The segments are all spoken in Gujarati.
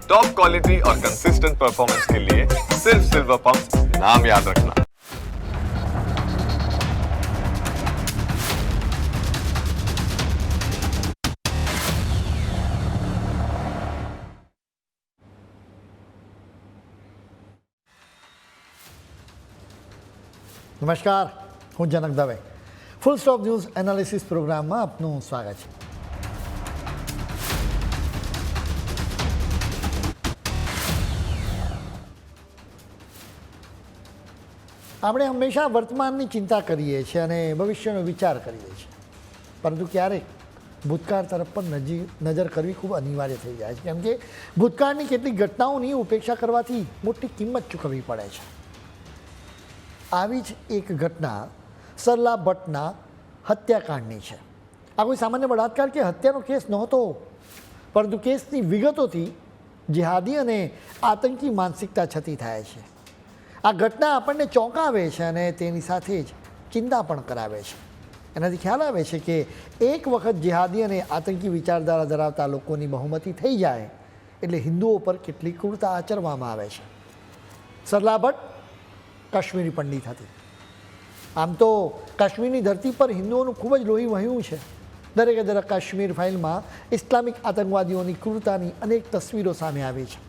टॉप क्वालिटी और कंसिस्टेंट परफॉर्मेंस के लिए सिर्फ सिल्वर पंप नाम याद रखना। નમસ્કાર, હું Janak Dave. Full stop news analysis પ્રોગ્રામમાં આપનું સ્વાગત છે. આપણે હંમેશા વર્તમાનની ચિંતા કરીએ છીએ અને ભવિષ્યનો વિચાર કરીએ છીએ, પરંતુ ક્યારેક ભૂતકાળ તરફ પણ નજર કરવી ખૂબ અનિવાર્ય થઈ જાય છે, કેમ કે ભૂતકાળની કેટલીક ઘટનાઓની ઉપેક્ષા કરવાથી મોટી કિંમત ચૂકવવી પડે છે. આવી જ એક ઘટના સરલા ભટ્ટના હત્યાકાંડની છે. આ કોઈ સામાન્ય બળાત્કાર કે હત્યાનો કેસ નહોતો, પરંતુ કેસની વિગતોથી જિહાદી અને આતંકી માનસિકતા છતી થાય છે. આ ઘટના આપણને ચોંકાવે છે અને તેની સાથે જ ચિંતા પણ કરાવે છે. એનાથી ખ્યાલ આવે છે કે એક વખત જિહાદી અને આતંકી વિચારધારા ધરાવતા લોકોની બહુમતી થઈ જાય એટલે હિન્દુઓ પર કેટલી ક્રૂરતા આચરવામાં આવે છે. સરલા ભટ્ટ કાશ્મીરી પંડિત હતી. આમ તો કાશ્મીરની ધરતી પર હિન્દુઓનું ખૂબ જ લોહી વહ્યું છે. દરેકે દરેક કાશ્મીર ફાઇલમાં ઇસ્લામિક આતંકવાદીઓની ક્રૂરતાની અનેક તસવીરો સામે આવી છે.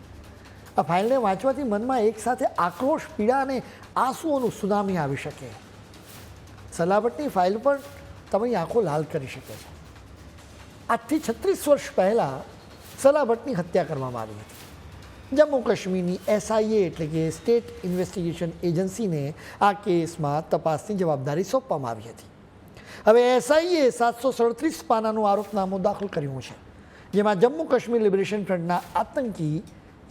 આ ફાઇલને વાંચવાથી મનમાં એકસાથે આક્રોશ, પીડા અને આંસુઓનું સુનામી આવી શકે. સરલા ભટ્ટની ફાઇલ પર તમારી આંખો લાલ કરી શકે છે. આજથી 36 વર્ષ પહેલાં સરલા ભટ્ટની હત્યા કરવામાં આવી હતી. જમ્મુ કાશ્મીરની SIA એટલે કે સ્ટેટ ઇન્વેસ્ટિગેશન એજન્સીને આ કેસમાં તપાસની જવાબદારી સોંપવામાં આવી હતી. હવે SIA 737 પાનાનું આરોપનામું દાખલ કર્યું છે, જેમાં જમ્મુ કાશ્મીર લિબરેશન ફ્રન્ટના આતંકી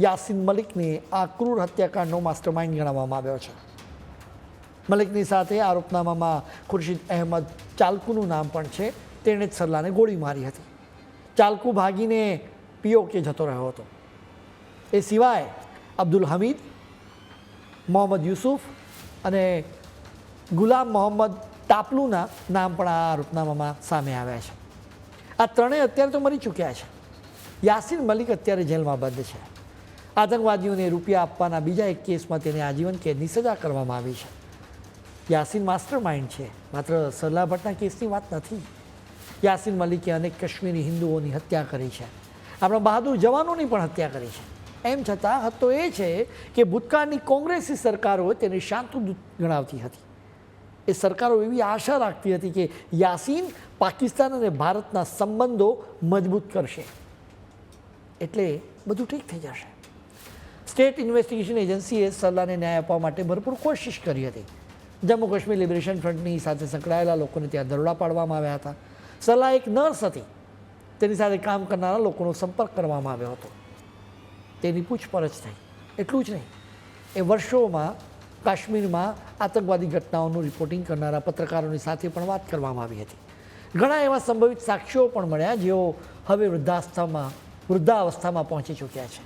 યાસીન મલિકને આ ક્રૂર હત્યાકાંડનો માસ્ટરમાઇન્ડ ગણાવવામાં આવ્યો છે. મલિકની સાથે આરોપનામામાં ખુરશીદ અહેમદ ચાલકુનું નામ પણ છે. તેણે જ સરલાને ગોળી મારી હતી. ચાલકુ ભાગીને POK જતો રહ્યો હતો. એ સિવાય અબ્દુલ હમીદ, મોહમ્મદ યુસુફ અને ગુલામ મોહમ્મદ ટાપલુના નામ પણ આ આરોપનામામાં સામે આવ્યા છે. આ ત્રણેય અત્યારે તો મરી ચૂક્યા છે. યાસીન મલિક અત્યારે જેલમાં બંધ છે. આતંકવાદીઓને રૂપિયા આપવાના બીજા એક કેસમાં તેને આજીવન કેદની સજા કરવામાં આવી છે. યાસીન માસ્ટર માઇન્ડ છે, માત્ર સરલા ભટ્ટના કેસની વાત નથી. યાસીન મલિકે અનેક કાશ્મીરી હિન્દુઓની હત્યા કરી છે. આપણા બહાદુર જવાનોની પણ હત્યા કરી છે. એમ છતાં હદ તો એ છે કે ભૂતકાળની કોંગ્રેસી સરકારો તેને શાંતિદૂત ગણાવતી હતી. એ સરકારો એવી આશા રાખતી હતી કે યાસીન પાકિસ્તાન અને ભારતના સંબંધો મજબૂત કરશે એટલે બધું ઠીક થઈ જશે. સ્ટેટ ઇન્વેસ્ટિગેશન એજન્સીએ સરલાને ન્યાય આપવા માટે ભરપૂર કોશિશ કરી હતી. જમ્મુ કાશ્મીર લિબરેશન ફ્રન્ટની સાથે સંકળાયેલા લોકોને ત્યાં દરોડા પાડવામાં આવ્યા હતા. સરલા એક નર્સ હતી. તેની સાથે કામ કરનારા લોકોનો સંપર્ક કરવામાં આવ્યો હતો. તેની પૂછપરછ થઈ. એટલું જ નહીં, એ વર્ષોમાં કાશ્મીરમાં આતંકવાદી ઘટનાઓનું રિપોર્ટિંગ કરનારા પત્રકારોની સાથે પણ વાત કરવામાં આવી હતી. ઘણા એવા સંભવિત સાક્ષીઓ પણ મળ્યા જેઓ હવે વૃદ્ધાવસ્થામાં પહોંચી ચૂક્યા છે.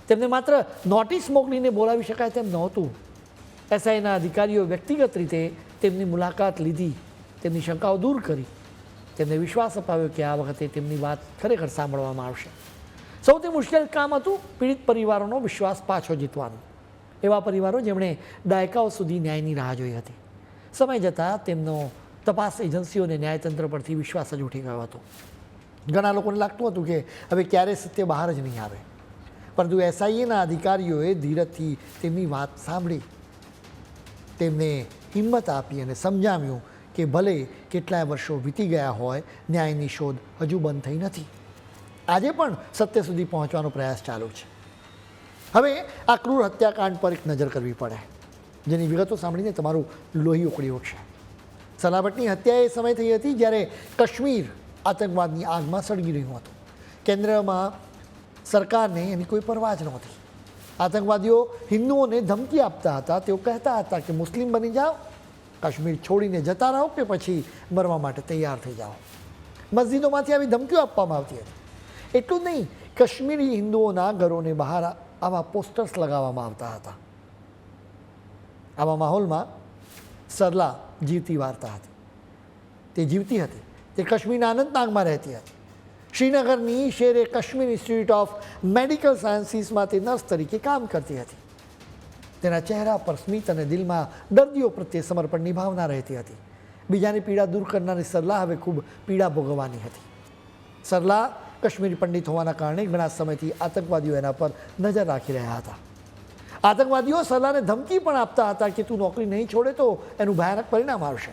તેમને માત્ર નોટિસ મોકલીને બોલાવી શકાય તેમ નહોતું. SIના અધિકારીઓ વ્યક્તિગત રીતે તેમની મુલાકાત લીધી, તેમની શંકાઓ દૂર કરી, તેમને વિશ્વાસ અપાવ્યો કે આ વખતે તેમની વાત ખરેખર સાંભળવામાં આવશે. સૌથી મુશ્કેલ કામ હતું પીડિત પરિવારોનો વિશ્વાસ પાછો જીતવાનો. એવા પરિવારો જેમણે દાયકાઓ સુધી ન્યાયની રાહ જોઈ હતી. સમય જતાં તેમનો તપાસ એજન્સીઓ અને ન્યાયતંત્ર પરથી વિશ્વાસ જ ઉઠી ગયો હતો. ઘણા લોકોને લાગતું હતું કે હવે ક્યારે સત્ય બહાર જ નહીં આવે, પરંતુ SIAના અધિકારીઓએ ધીરજથી તેમની વાત સાંભળી, તેમને હિંમત આપી અને સમજાવ્યું કે ભલે કેટલાય વર્ષો વીતી ગયા હોય, ન્યાયની શોધ હજુ બંધ થઈ નથી. આજે પણ સત્ય સુધી પહોંચવાનો પ્રયાસ ચાલુ છે. હવે આ ક્રૂર હત્યાકાંડ પર એક નજર કરવી પડે, જેની વિગતો સાંભળીને તમારું લોહી ઉકળી ઉઠશે. સરલા ભટ્ટની હત્યા એ સમય થઈ હતી જ્યારે કાશ્મીર આતંકવાદની આગમાં સળગી રહ્યું હતું. કેન્દ્રમાં સરકારને એની કોઈ પરવા જ નહોતી. આતંકવાદીઓ હિન્દુઓને ધમકી આપતા હતા. તેઓ કહેતા હતા કે મુસ્લિમ બની જાઓ, કાશ્મીર છોડીને જતા રહો કે પછી મરવા માટે તૈયાર થઈ જાઓ. મસ્જિદોમાંથી આવી ધમકીઓ આપવામાં આવતી હતી. એટલું જ નહીં, કાશ્મીરી હિન્દુઓના ઘરોને બહાર આવા પોસ્ટર્સ લગાવવામાં આવતા હતા. આવા માહોલમાં સરલા જીવતી વાર્તા હતી. તે જીવતી હતી. તે કાશ્મીરના અનંતનાગમાં રહેતી હતી. શ્રીનગરની શેરે કાશ્મીર ઇન્સ્ટિટ્યૂટ ઓફ મેડિકલ સાયન્સીસમાં તે નર્સ તરીકે કામ કરતી હતી. તેના ચહેરા પર સ્મિત અને દિલમાં દર્દીઓ પ્રત્યે સમર્પણની ભાવના રહેતી હતી. બીજાની પીડા દૂર કરનારી સરલા હવે ખૂબ પીડા ભોગવવાની હતી. સરલા કાશ્મીરી પંડિત હોવાના કારણે ઘણા સમયથી આતંકવાદીઓ એના પર નજર રાખી રહ્યા હતા. આતંકવાદીઓ સરલાને ધમકી પણ આપતા હતા કે તું નોકરી નહીં છોડે તો એનું ભયાનક પરિણામ આવશે.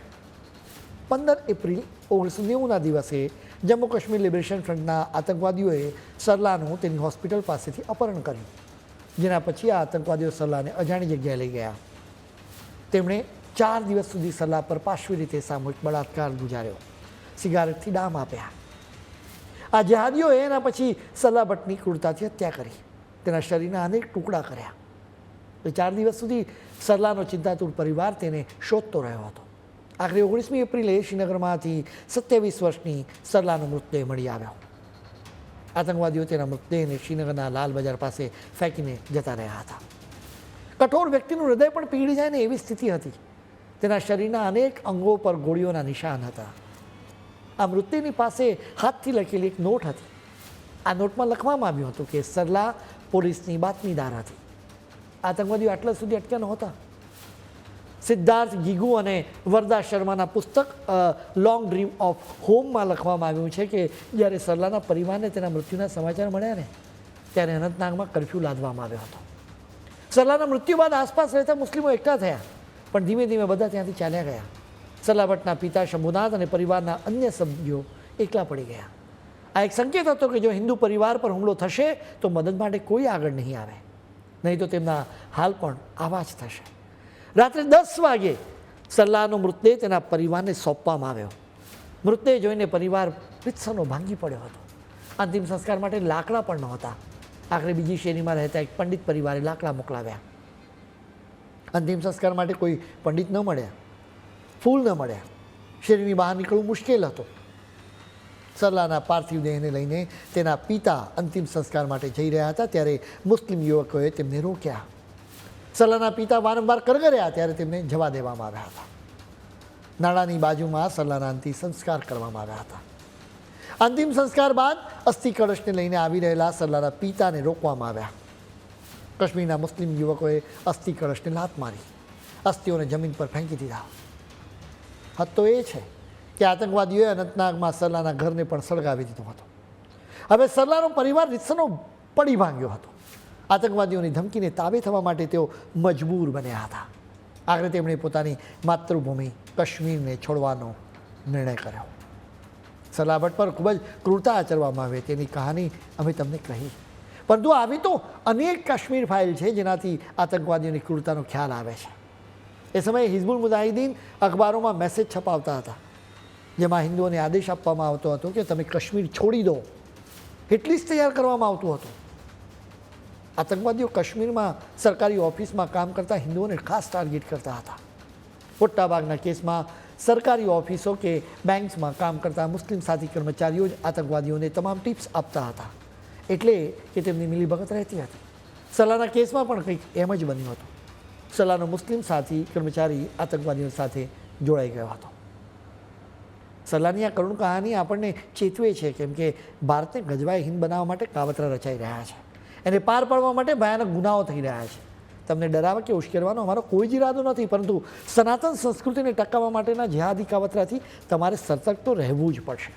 15 એપ્રિલ 1990ના દિવસે જમ્મુ કાશ્મીર લિબરેશન ફ્રન્ટના આતંકવાદીઓએ સરલાનું તેની હોસ્પિટલ પાસેથી અપહરણ કર્યું, જેના પછી આ આતંકવાદીઓ સરલાને અજાણી જગ્યાએ લઈ ગયા. તેમણે 4 દિવસ સુધી સરલા પર પાશવી રીતે સામૂહિક બળાત્કાર ગુજાર્યો, સિગારેટથી ડામ આપ્યા. આ જેહાદીઓએ એના પછી સરલા ભટ્ટની ક્રૂરતાથી હત્યા કરી, તેના શરીરના અનેક ટુકડા કર્યા. 4 દિવસ સુધી સરલાનો ચિંતાતુર પરિવાર તેને શોધતો રહ્યો હતો. આખરે 19મી એપ્રિલે શ્રીનગરમાંથી 27 વર્ષની સરલાનો મૃતદેહ મળી આવ્યો. આતંકવાદીઓ તેના મૃતદેહને શ્રીનગરના લાલ બજાર પાસે ફેંકીને જતા રહ્યા હતા. કઠોર વ્યક્તિનું હૃદય પણ પીગળી જાય ને એવી સ્થિતિ હતી. તેના શરીરના અનેક અંગો પર ગોળીઓના નિશાન હતા. આ મૃતદેહની પાસે હાથથી લખેલી એક નોટ હતી. આ નોટમાં લખવામાં આવ્યું હતું કે સરલા પોલીસની બાતમીદાર હતી. આતંકવાદીઓ આટલા સુધી અટક્યા નહોતા. સિદ્ધાર્થ ગીગુ અને વરદા શર્માના પુસ્તક લોંગ ડ્રીમ ઓફ હોમમાં લખવામાં આવ્યું છે કે જ્યારે સરલાના પરિવારને તેના મૃત્યુના સમાચાર મળ્યા ને ત્યારે અનંતનાગમાં કરફ્યુ લાદવામાં આવ્યો હતો. સરલાના મૃત્યુ બાદ આસપાસ રહેતા મુસ્લિમો એકઠા થયા, પણ ધીમે ધીમે બધા ત્યાંથી ચાલ્યા ગયા. સરલા ભટ્ટના પિતા શંભુનાથ અને પરિવારના અન્ય સભ્યો એકલા પડી ગયા. આ એક સંકેત હતો કે જો હિન્દુ પરિવાર પર હુમલો થશે તો મદદ માટે કોઈ આગળ નહીં આવે, નહીં તો તેમના હાલ પણ આવા જ થશે. રાત્રે 10 વાગે સરલાનો મૃતદેહ તેના પરિવારને સોંપવામાં આવ્યો. મૃતદેહ જોઈને પરિવાર રીતસરનો ભાંગી પડ્યો હતો. અંતિમ સંસ્કાર માટે લાકડા પણ નહોતા. આખરે બીજી શેરીમાં રહેતા એક પંડિત પરિવારે લાકડા મોકલાવ્યા. અંતિમ સંસ્કાર માટે કોઈ પંડિત ન મળ્યા, ફૂલ ન મળ્યા. શેરીની બહાર નીકળવું મુશ્કેલ હતું. સરલાના પાર્થિવ દેહને લઈને તેના પિતા અંતિમ સંસ્કાર માટે જઈ રહ્યા હતા ત્યારે મુસ્લિમ યુવકોએ તેમને રોક્યા. સરલાના પિતા વારંવાર કરગર્યા ત્યારે તેમને જવા દેવામાં આવ્યા હતા. નાળાની બાજુમાં સરલાના અંતિમ સંસ્કાર કરવામાં આવ્યા હતા. અંતિમ સંસ્કાર બાદ અસ્થિ કળશને લઈને આવી રહેલા સરલાના પિતાને રોકવામાં આવ્યા. કાશ્મીરના મુસ્લિમ યુવકોએ અસ્થિ કળશને લાત મારી, અસ્થિઓને જમીન પર ફેંકી દીધા. હદ તો એ છે કે આતંકવાદીઓએ અનંતનાગમાં સરલાના ઘરને પણ સળગાવી દીધો હતો. હવે સરલાનો પરિવાર રીતસરનો પડી ભાંગ્યો હતો. આતંકવાદીઓની ધમકીને તાબે થવા માટે તેઓ મજબૂર બન્યા હતા. આખરે તેમણે પોતાની માતૃભૂમિ કાશ્મીરને છોડવાનો નિર્ણય કર્યો. સરલા ભટ્ટ પર ખૂબ જ ક્રૂરતા આચરવામાં આવે તેની કહાની અમે તમને કહી, પરંતુ આવી તો અનેક કાશ્મીર ફાઇલ છે જેનાથી આતંકવાદીઓની ક્રૂરતાનો ખ્યાલ આવે છે. એ સમયે હિઝબુલ મુજાહિદીન અખબારોમાં મેસેજ છપાવતા હતા, જેમાં હિન્દુઓને આદેશ આપવામાં આવતો હતો કે તમે કાશ્મીર છોડી દો. હિટલિસ્ટ તૈયાર કરવામાં આવતું હતું. આતંકવાદીઓ કાશ્મીરમાં સરકારી ઓફિસમાં કામ કરતા હિન્દુઓને ખાસ ટાર્ગેટ કરતા હતા. મોટાભાગના કેસમાં સરકારી ઓફિસો કે બેંક્સમાં કામ કરતા મુસ્લિમ સાથી કર્મચારીઓ જ આતંકવાદીઓને તમામ ટિપ્સ આપતા હતા, એટલે કે તેમની મિલીભગત રહેતી હતી. સરલાના કેસમાં પણ કંઈક એમ જ બન્યું હતું. સરલાનો મુસ્લિમ સાથી કર્મચારી આતંકવાદીઓ સાથે જોડાઈ ગયો હતો. સરલાની આ કરુણ કહાની આપણને ચેતવે છે, કેમ કે ભારતને ગજવાય હિંદ બનાવવા માટે કાવતરા રચાઈ રહ્યા છે. એને પાર પાડવા માટે ભયાનક ગુનાઓ થઈ રહ્યા છે. તમને ડરાવવા કે ઉશ્કેરવાનો અમારો કોઈ જ ઈરાદો નથી, પરંતુ સનાતન સંસ્કૃતિને ટકાવવા માટેના જેહાદી કાવતરાથી તમારે સતર્ક તો રહેવું જ પડશે.